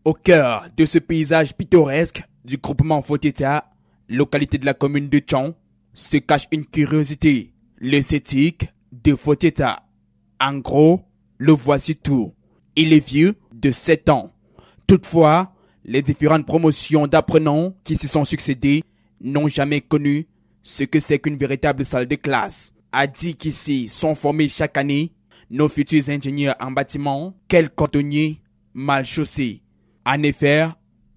Au cœur de ce paysage pittoresque du groupement Foteta, localité de la commune de Tchon, se cache une curiosité, l'esthétique de Foteta. En gros, le voici tout. Il est vieux de 7 ans. Toutefois, les différentes promotions d'apprenants qui se sont succédées n'ont jamais connu ce que c'est qu'une véritable salle de classe. A dit qu'ici sont formés chaque année nos futurs ingénieurs en bâtiment, quels cordonniers mal chaussés. En effet,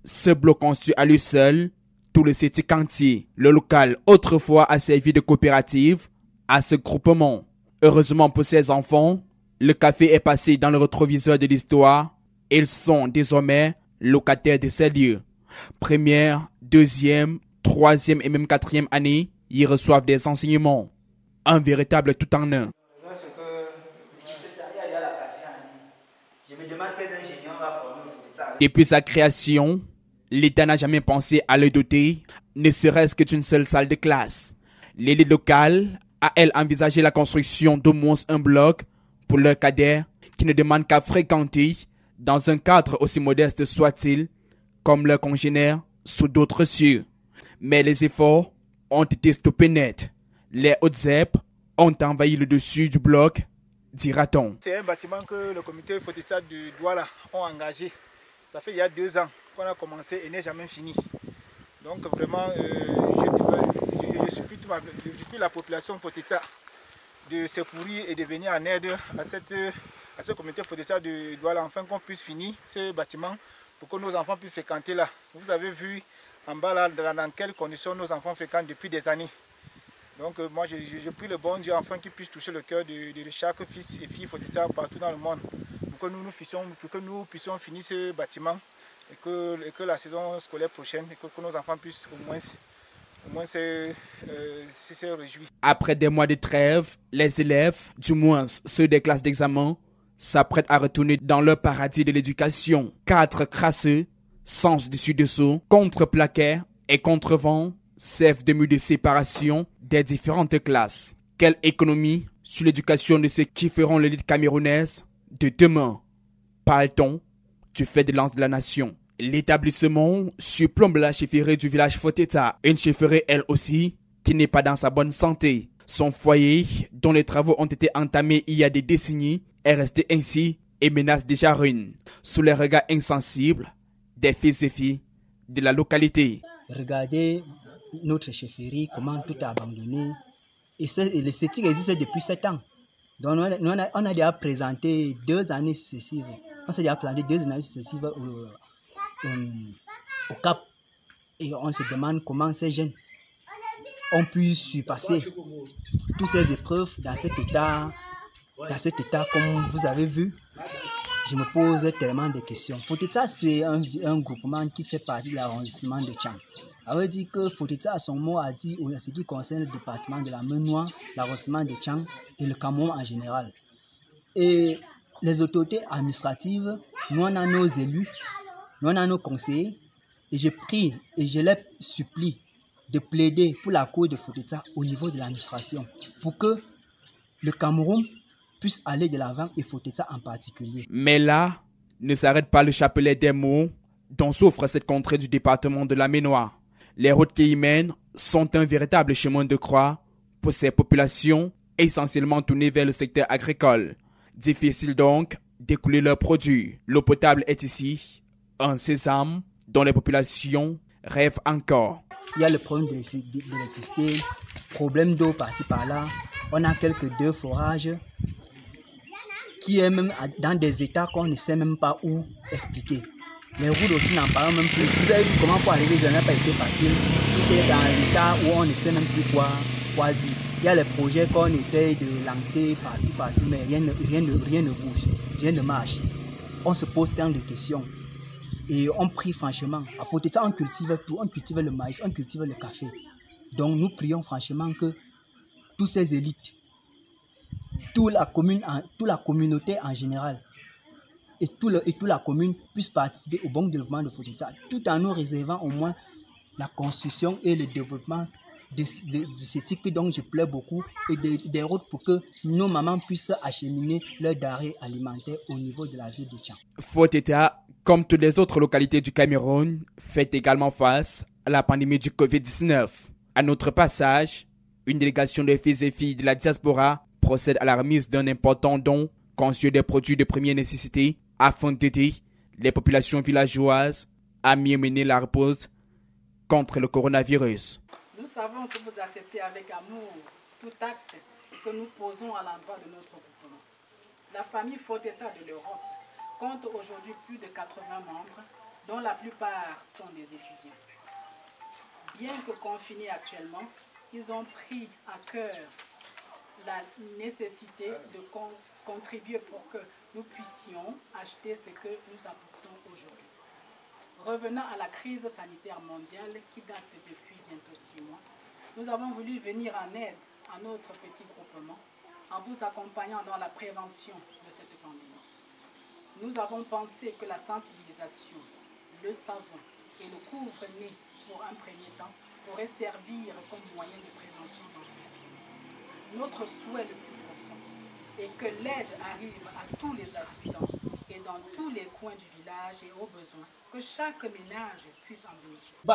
ce bloc constitue à lui seul tout le CETIC entier. Le local, autrefois a servi de coopérative à ce groupement. Heureusement pour ses enfants, le café est passé dans le rétroviseur de l'histoire. Ils sont désormais locataires de ces lieux. Première, deuxième, troisième et même quatrième année, ils reçoivent des enseignements. Un véritable tout en un. Depuis sa création, l'État n'a jamais pensé à le doter, ne serait-ce que d'une seule salle de classe. L'élite locale a, elle, envisagé la construction d'au moins un bloc pour leurs cadets qui ne demandent qu'à fréquenter, dans un cadre aussi modeste soit-il, comme leurs congénères sous d'autres cieux. Mais les efforts ont été stoppés net. Les hautes ZEP ont envahi le dessus du bloc, dira-t-on. C'est un bâtiment que le comité Foteta de Douala ont engagé. Ça fait il y a 2 ans qu'on a commencé et n'est jamais fini. Donc vraiment, je supplie la population Foteta de secourir et de venir en aide à ce comité Foteta de Douala, afin qu'on puisse finir ce bâtiment pour que nos enfants puissent fréquenter là. Vous avez vu en bas là dans quelles conditions nos enfants fréquentent depuis des années. Donc moi je prie le bon Dieu afin qu'il puisse toucher le cœur de chaque fils et fille Foteta partout dans le monde, pour que nous puissions finir ce bâtiment et que la saison scolaire prochaine, et que nos enfants puissent au moins se réjouir. Après des mois de trêve, les élèves, du moins ceux des classes d'examen, s'apprêtent à retourner dans leur paradis de l'éducation. 4 crasseux, sans dessus-dessous, contre-plaquets et contre-vents, servent de mur de séparation des différentes classes. Quelle économie sur l'éducation de ceux qui feront l'élite camerounaise de demain? Parle-t-on du fait de lance de la nation? L'établissement surplombe la chefferie du village Foteta, une chefferie elle aussi qui n'est pas dans sa bonne santé. Son foyer, dont les travaux ont été entamés il y a des décennies, est resté ainsi et menace déjà ruine, sous les regards insensibles des fils et filles de la localité. Regardez notre chefferie, comment tout est abandonné. Et le CETIC existe depuis 7 ans. Donc on a déjà présenté 2 années successives. On s'est déjà présenté 2 années successives au CAP. Et on se demande comment ces jeunes ont pu surpasser toutes ces épreuves dans cet état comme vous avez vu. Je me pose tellement de questions. Foteta, c'est un groupement qui fait partie de l'arrondissement de Tchang. Ça veut dire que Foteta, à son mot, a dit en ce qui concerne le département de la Menoie, l'arrondissement de Tchang et le Cameroun en général. Et les autorités administratives, nous on a nos élus, nous on a nos conseillers, et je prie et je les supplie de plaider pour la cause de Foteta au niveau de l'administration, pour que le Cameroun puisse aller de l'avant et Foteta en particulier. Mais là, ne s'arrête pas le chapelet des mots dont souffre cette contrée du département de la Menoie. Les routes qui y mènent sont un véritable chemin de croix pour ces populations essentiellement tournées vers le secteur agricole. Difficile donc d'écouler leurs produits. L'eau potable est ici un sésame dont les populations rêvent encore. Il y a le problème de l'électricité, problème d'eau par-ci par-là. On a quelques 2 forages qui est même dans des états qu'on ne sait même pas où expliquer. Les routes aussi n'en parlent même plus. Vous avez vu comment pour arriver, ça n'a pas été facile. Tout est dans l'état où on ne sait même plus quoi dire. Il y a les projets qu'on essaie de lancer partout, mais rien ne bouge, rien ne marche. On se pose tant de questions. Et on prie franchement. À Foteta, on cultive tout. On cultive le maïs, on cultive le café. Donc nous prions franchement que toutes ces élites, toute la communauté en général, et toute la commune puisse participer au bon développement de Foteta, tout en nous réservant au moins la construction et le développement de ce titre dont je plais beaucoup et des routes pour que nos mamans puissent acheminer leurs denrées alimentaires au niveau de la ville de Tchang. Foteta, comme toutes les autres localités du Cameroun, fait également face à la pandémie du Covid-19. À notre passage, une délégation de fils et filles de la diaspora procède à la remise d'un important don conçu des produits de première nécessité afin d'aider les populations villageoises à mieux mener la repose contre le coronavirus. Nous savons que vous acceptez avec amour tout acte que nous posons à l'endroit de notre groupement. La famille Foteta de l'Europe compte aujourd'hui plus de 80 membres, dont la plupart sont des étudiants. Bien que confinés actuellement, ils ont pris à cœur la nécessité de contribuer pour que nous puissions acheter ce que nous apportons aujourd'hui. Revenant à la crise sanitaire mondiale qui date depuis bientôt 6 mois, nous avons voulu venir en aide à notre petit groupement en vous accompagnant dans la prévention de cette pandémie. Nous avons pensé que la sensibilisation, le savon et le couvre-nez pour un premier temps pourraient servir comme moyen de prévention dans ce pays. Notre souhait le plus profond est que l'aide arrive à tous les habitants et dans tous les coins du village et au besoin, que chaque ménage puisse en bénéficier.